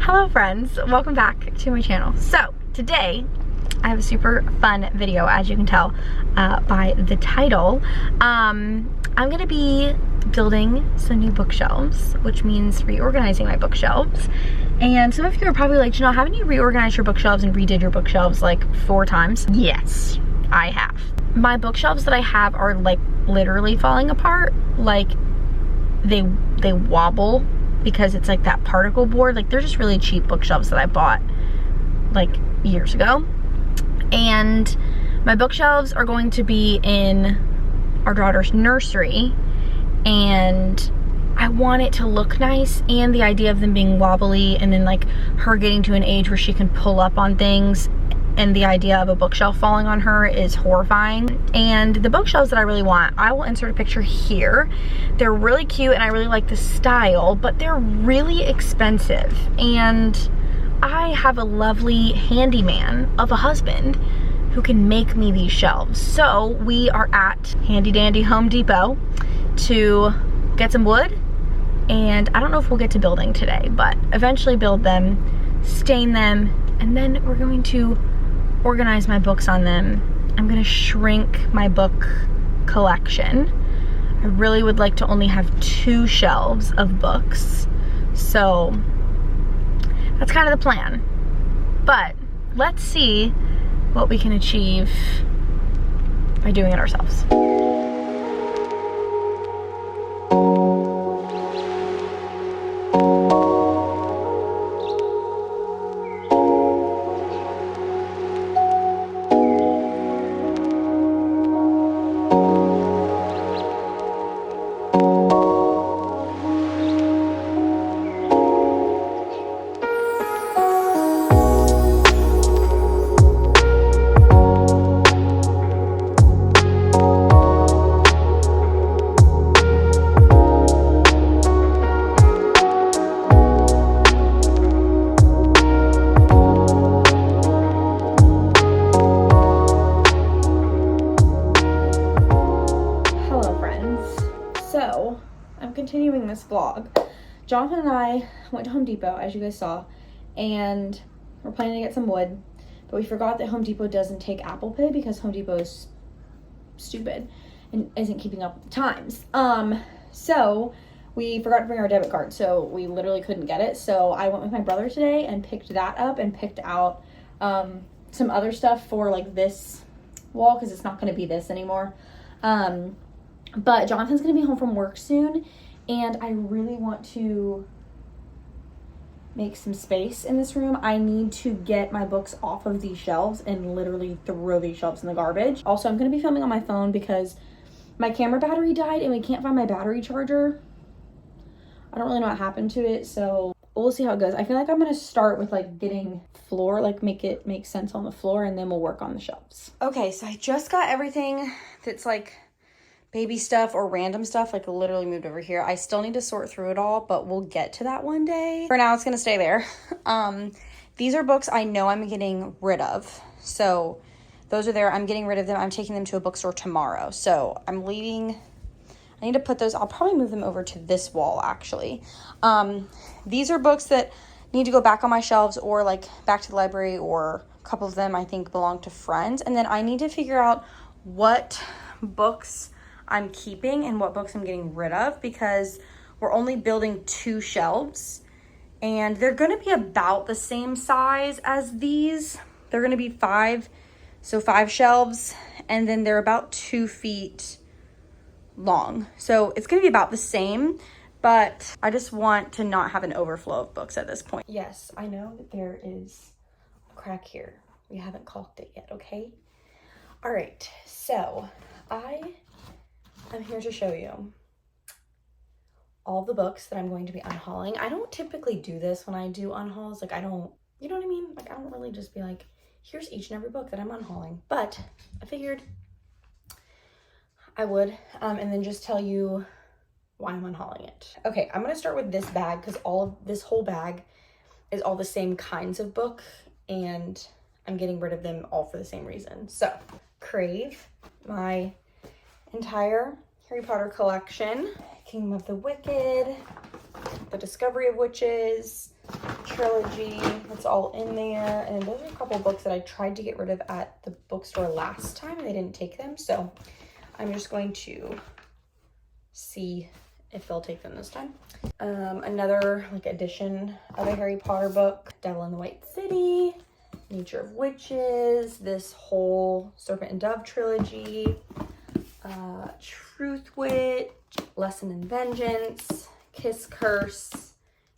Hello friends, welcome back to my channel. So today I have a super fun video, as you can tell by the title. I'm gonna be building some new bookshelves, which means reorganizing my bookshelves. And some of you are probably like, Janelle, haven't you reorganized your bookshelves and redid your bookshelves like 4 times? Yes, I have. My bookshelves that I have are like literally falling apart. Like they wobble because it's like that particle board. Like they're just really cheap bookshelves that I bought like years ago. And my bookshelves are going to be in our daughter's nursery, and I want it to look nice, and the idea of them being wobbly and then like her getting to an age where she can pull up on things, and the idea of a bookshelf falling on her is horrifying. And the bookshelves that I really want, I will insert a picture here. They're really cute and I really like the style, but they're really expensive. And I have a lovely handyman of a husband who can make me these shelves. So we are at handy dandy Home Depot to get some wood. And I don't know if we'll get to building today, but eventually build them, stain them, and then we're going to organize my books on them. I'm gonna shrink my book collection. I really would like to only have 2 shelves of books. So that's kind of the plan. But let's see what we can achieve by doing it ourselves. So, I'm continuing this vlog. Jonathan and I went to Home Depot, as you guys saw, and we're planning to get some wood, but we forgot that Home Depot doesn't take Apple Pay because Home Depot is stupid and isn't keeping up with the times. So we forgot to bring our debit card, so we literally couldn't get it. So I went with my brother today and picked that up and picked out some other stuff for like this wall, because it's not going to be this anymore. But Jonathan's going to be home from work soon, and I really want to make some space in this room. I need to get my books off of these shelves and literally throw these shelves in the garbage. Also, I'm going to be filming on my phone because my camera battery died and we can't find my battery charger. I don't really know what happened to it, so we'll see how it goes. I feel like I'm going to start with like getting floor, like make it make sense on the floor, and then we'll work on the shelves. Okay, so I just got everything that's like baby stuff or random stuff, like literally moved over here. I still need to sort through it all, but we'll get to that one day. For now, it's gonna stay there. These are books I know I'm getting rid of. So those are there, I'm getting rid of them. I'm taking them to a bookstore tomorrow. So I'm leaving, I need to put those, I'll probably move them over to this wall actually. These are books that need to go back on my shelves or like back to the library, or a couple of them I think belong to friends. And then I need to figure out what books I'm keeping and what books I'm getting rid of, because we're only building 2 shelves and they're going to be about the same size as these. They're going to be 5 shelves, and then they're about 2 feet long. So it's going to be about the same, but I just want to not have an overflow of books at this point. Yes, I know that there is a crack here. We haven't caulked it yet, okay? All right, so I'm here to show you all the books that I'm going to be unhauling. I don't typically do this when I do unhauls. Like I don't, you know what I mean? Like I don't really just be like, here's each and every book that I'm unhauling. But I figured I would, and then just tell you why I'm unhauling it. Okay, I'm gonna start with this bag, because this whole bag is all the same kinds of book, and I'm getting rid of them all for the same reason. So, Crave, my entire Harry Potter collection, Kingdom of the Wicked, The Discovery of Witches, trilogy. It's all in there. And those are a couple books that I tried to get rid of at the bookstore last time and they didn't take them. So I'm just going to see if they'll take them this time. Another like edition of a Harry Potter book, Devil in the White City, Nature of Witches, this whole Serpent and Dove trilogy, Truth Witch, Lesson in Vengeance, Kiss Curse,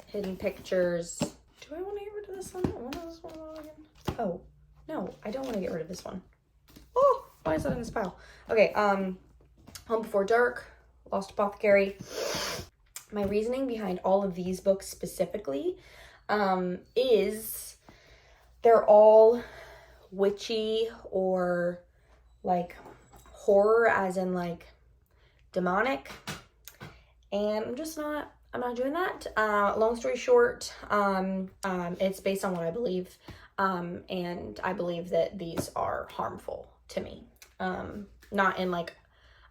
Hidden Pictures. Do I want to get rid of this one? What is this one again? Oh, no, I don't want to get rid of this one. Oh, why is that in this pile? Okay, Home Before Dark, Lost Apothecary. My reasoning behind all of these books specifically is they're all witchy or like horror, as in like demonic, and I'm not doing that. Long story short, it's based on what I believe, and I believe that these are harmful to me, not in like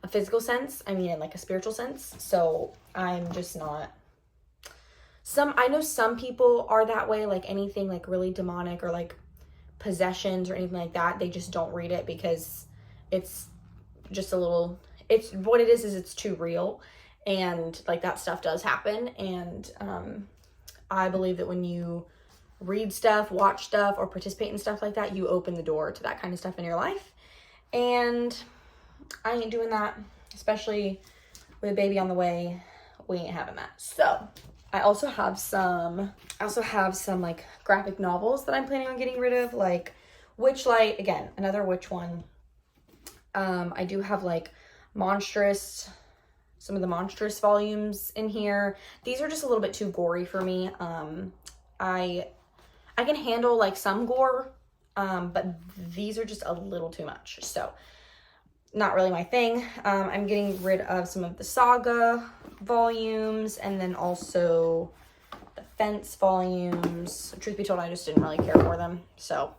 a physical sense, I mean in like a spiritual sense. So I'm just not, I know some people are that way, like anything like really demonic or like possessions or anything like that, they just don't read it because it's just a little, it's what it is it's too real, and like that stuff does happen. And I believe that when you read stuff, watch stuff, or participate in stuff like that, you open the door to that kind of stuff in your life, and I ain't doing that, especially with a baby on the way. We ain't having that. So I also have some like graphic novels that I'm planning on getting rid of, like Witchlight, again, another witch one. I do have like some of the Monstrous volumes in here. These are just a little bit too gory for me. I can handle like some gore, but these are just a little too much. So not really my thing. I'm getting rid of some of the Saga volumes, and then also the Fence volumes. Truth be told, I just didn't really care for them, so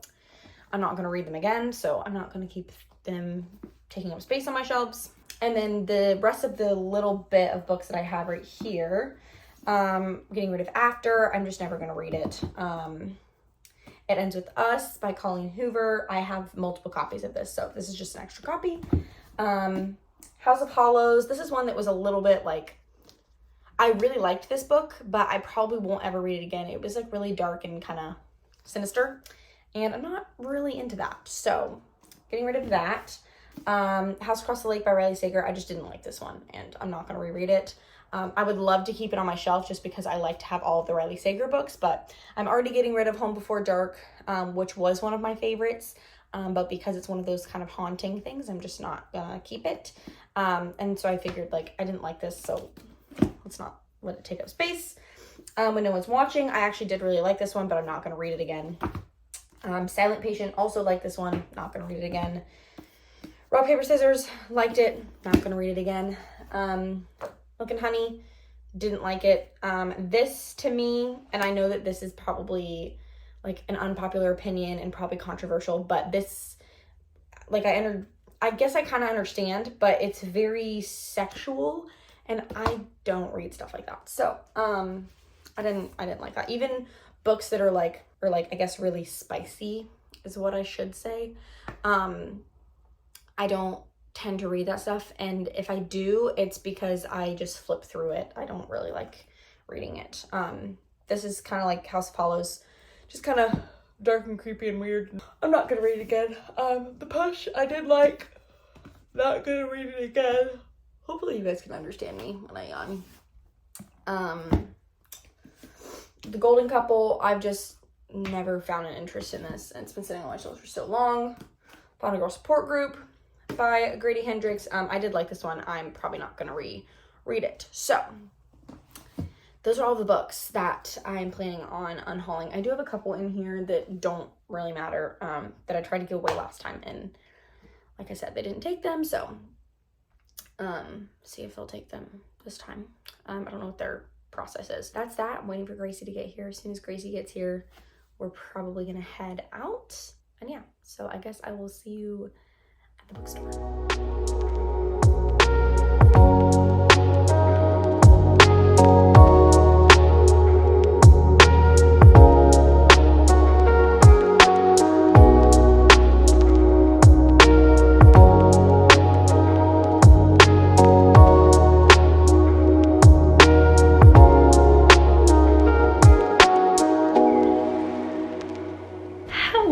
I'm not going to read them again, so I'm not going to keep them taking up space on my shelves. And then the rest of the little bit of books that I have right here, getting rid of After. I'm just never going to read it. It Ends With Us by Colleen Hoover. I have multiple copies of this, so this is just an extra copy. House of Hollows. This is one that was a little bit like, I really liked this book, but I probably won't ever read it again. It was like really dark and kind of sinister, and I'm not really into that. So getting rid of that. House Across the Lake by Riley Sager. I just didn't like this one, and I'm not going to reread it. I would love to keep it on my shelf just because I like to have all of the Riley Sager books, but I'm already getting rid of Home Before Dark, which was one of my favorites, but because it's one of those kind of haunting things, I'm just not gonna keep it. And so I figured, like, I didn't like this, so let's not let it take up space. When No One's Watching, I actually did really like this one, but I'm not gonna read it again. Silent Patient, also like this one, not gonna read it again. Rock, Paper, Scissors, liked it, not gonna read it again. Milk and Honey, didn't like it. This to me, and I know that this is probably like an unpopular opinion and probably controversial, but this, like, I guess I kind of understand, but it's very sexual, and I don't read stuff like that. So, I didn't like that. Even books that are like, or like, I guess really spicy is what I should say. I don't tend to read that stuff, and if I do, it's because I just flip through it. I don't really like reading it. This is kind of like House of Hollows, just kind of dark and creepy and weird. I'm not gonna read it again. The Push, I did like, not gonna read it again. Hopefully you guys can understand me when I yawn. The Golden Couple, I've just never found an interest in this, and it's been sitting on my shelves for so long. Found a Girl Support Group by Grady Hendrix. I did like this one. I'm probably not going to reread it. So those are all the books that I'm planning on unhauling. I do have a couple in here that don't really matter, that I tried to give away last time, and like I said, they didn't take them, so see if they'll take them this time. I don't know what their process is. That's that. I'm waiting for Gracie to get here. As soon as Gracie gets here, we're probably gonna head out. And yeah, so I guess I will see you at the bookstore.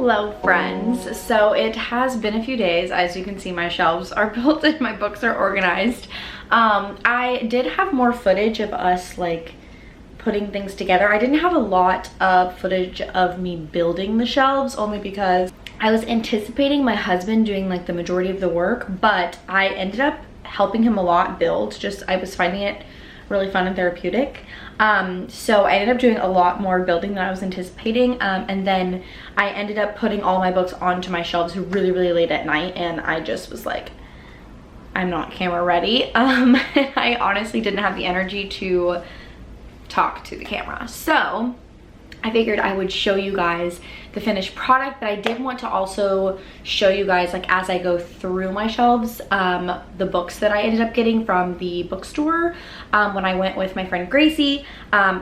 Hello friends. So it has been a few days. As you can see, my shelves are built and my books are organized. I did have more footage of us like putting things together. I didn't have a lot of footage of me building the shelves only because I was anticipating my husband doing like the majority of the work, but I ended up helping him a lot build. I was finding it really fun and therapeutic. So I ended up doing a lot more building than I was anticipating, and then I ended up putting all my books onto my shelves really late at night, and I just was like, I'm not camera ready. I honestly didn't have the energy to talk to the camera, so I figured I would show you guys the finished product, but I did want to also show you guys, like, as I go through my shelves, the books that I ended up getting from the bookstore when I went with my friend Gracie.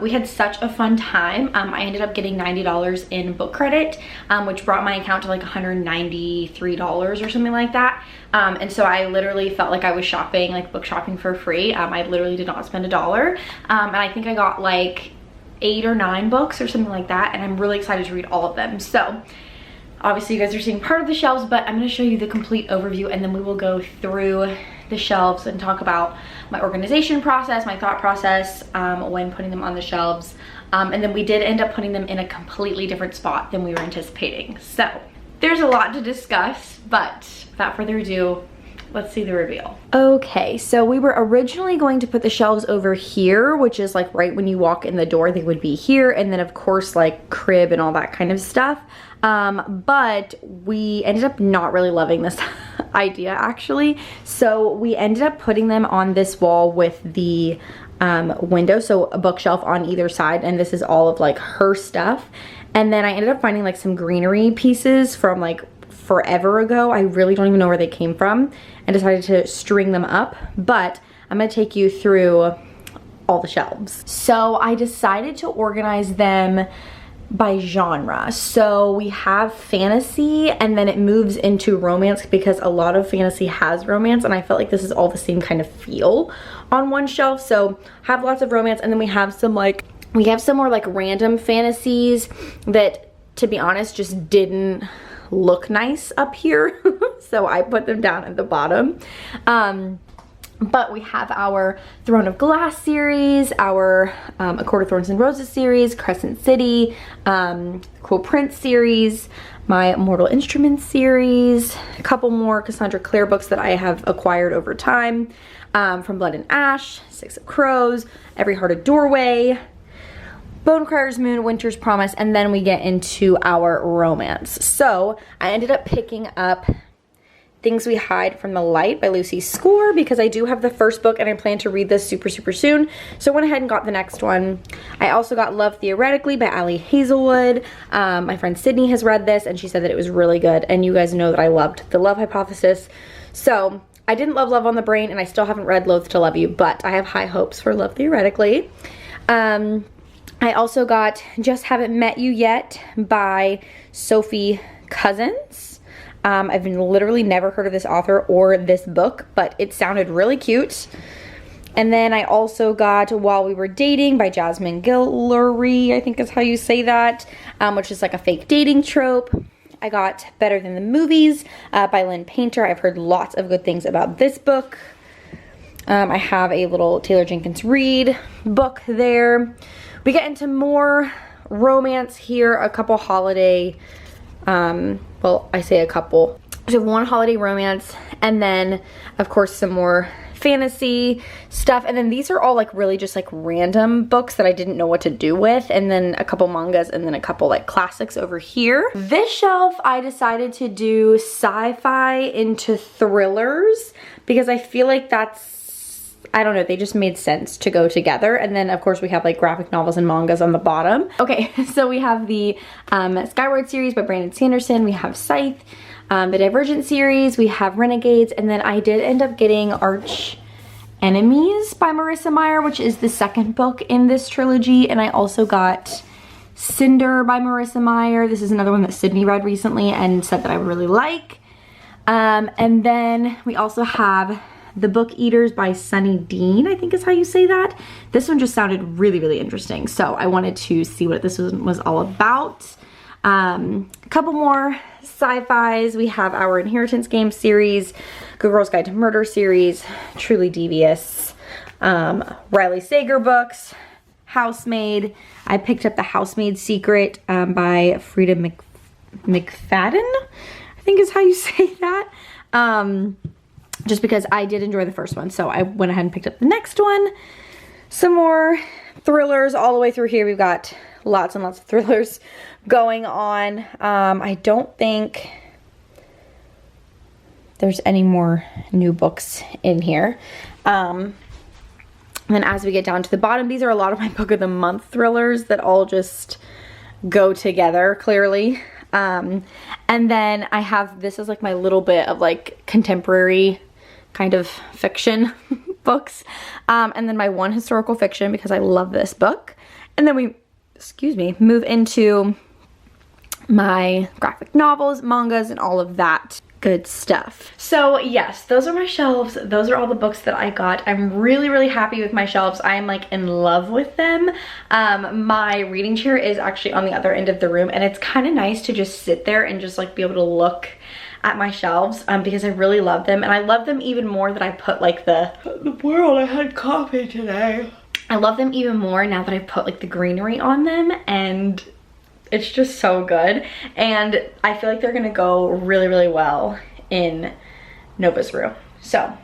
We had such a fun time. I ended up getting $90 in book credit, which brought my account to like $193 or something like that. And so I literally felt like I was shopping, like book shopping for free. I literally did not spend $1. And I think I got like 8 or 9 books or something like that, and I'm really excited to read all of them. So obviously you guys are seeing part of the shelves, but I'm going to show you the complete overview, and then we will go through the shelves and talk about my organization process, my thought process when putting them on the shelves. And then we did end up putting them in a completely different spot than we were anticipating. So there's a lot to discuss, but without further ado, let's see the reveal. Okay, so we were originally going to put the shelves over here, which is like right when you walk in the door, they would be here. And then of course like crib and all that kind of stuff. But we ended up not really loving this idea actually. So we ended up putting them on this wall with the window. So a bookshelf on either side. And this is all of like her stuff. And then I ended up finding like some greenery pieces from like forever ago. I really don't even know where they came from, and decided to string them up, but I'm gonna take you through all the shelves. So I decided to organize them by genre. So we have fantasy, and then it moves into romance because a lot of fantasy has romance, and I felt like this is all the same kind of feel on one shelf. So have lots of romance, and then we have some more like random fantasies that, to be honest, just didn't look nice up here. So I put them down at the bottom. But we have our Throne of Glass series, our A Court of Thorns and Roses series, Crescent City, Cool Prince series, my Mortal Instruments series, a couple more Cassandra Clare books that I have acquired over time, From Blood and Ash, Six of Crows, Every Hearted Doorway, Bonecryer's Moon, Winter's Promise, and then we get into our romance. So I ended up picking up Things We Hide from the Light by Lucy Score because I do have the first book and I plan to read this super soon. So I went ahead and got the next one. I also got Love Theoretically by Ali Hazelwood. My friend Sydney has read this and she said that it was really good, and you guys know that I loved The Love Hypothesis. So I didn't love Love on the Brain, and I still haven't read Loath to Love You, but I have high hopes for Love Theoretically. I also got Just Haven't Met You Yet by Sophie Cousins. I've literally never heard of this author or this book, but it sounded really cute. And then I also got While We Were Dating by Jasmine Guillory, I think is how you say that, which is like a fake dating trope. I got Better Than the Movies by Lynn Painter. I've heard lots of good things about this book. I have a little Taylor Jenkins Reid book there. We get into more romance here, a couple holiday, well, I say a couple. So one holiday romance, and then of course some more fantasy stuff. And then these are all like really just like random books that I didn't know what to do with. And then a couple mangas, and then a couple like classics over here. This shelf, I decided to do sci-fi into thrillers because I feel like that's, I don't know, they just made sense to go together. And then of course we have like graphic novels and mangas on the bottom. Okay, so we have the Skyward series by Brandon Sanderson. We have Scythe, the Divergent series. We have Renegades. And then I did end up getting Arch Enemies by Marissa Meyer, which is the second book in this trilogy. And I also got Cinder by Marissa Meyer. This is another one that Sydney read recently and said that I would really like. And then we also have The Book Eaters by Sunny Dean, I think is how you say that. This one just sounded really, really interesting. So I wanted to see what this was all about. A couple more sci-fis. We have our Inheritance Game series, Good Girl's Guide to Murder series, Truly Devious, Riley Sager books, Housemaid. I picked up The Housemaid Secret by Frida McFadden, I think is how you say that. Just because I did enjoy the first one, so I went ahead and picked up the next one. Some more thrillers all the way through here. We've got lots and lots of thrillers going on. I don't think there's any more new books in here. And then as we get down to the bottom, these are a lot of my book of the month thrillers that all just go together clearly. And then I have, this is like my little bit of like contemporary kind of fiction books. And then my one historical fiction because I love this book. And then we, excuse me, move into my graphic novels, mangas, and all of that good stuff. So yes, those are my shelves. Those are all the books that I got. I'm really, really happy with my shelves. I am like in love with them. My reading chair is actually on the other end of the room, and it's kind of nice to just sit there and just like be able to look at my shelves because I really love them. And I love them even more that I put like the world, I had coffee today. I love them even more now that I put like the greenery on them, and it's just so good. And I feel like they're gonna go really, really well in Nova's room. So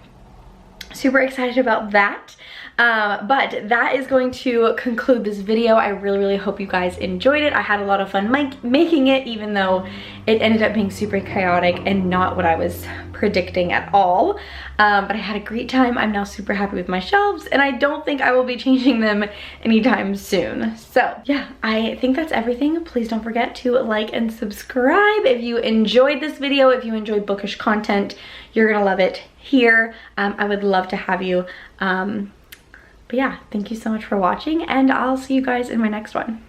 super excited about that. But that is going to conclude this video. I really, really hope you guys enjoyed it. I had a lot of fun making it, even though it ended up being super chaotic and not what I was predicting at all. But I had a great time. I'm now super happy with my shelves, and I don't think I will be changing them anytime soon. So yeah, I think that's everything. Please don't forget to like and subscribe if you enjoyed this video. If you enjoyed bookish content, you're gonna love it here. I would love to have you. But yeah, thank you so much for watching, and I'll see you guys in my next one.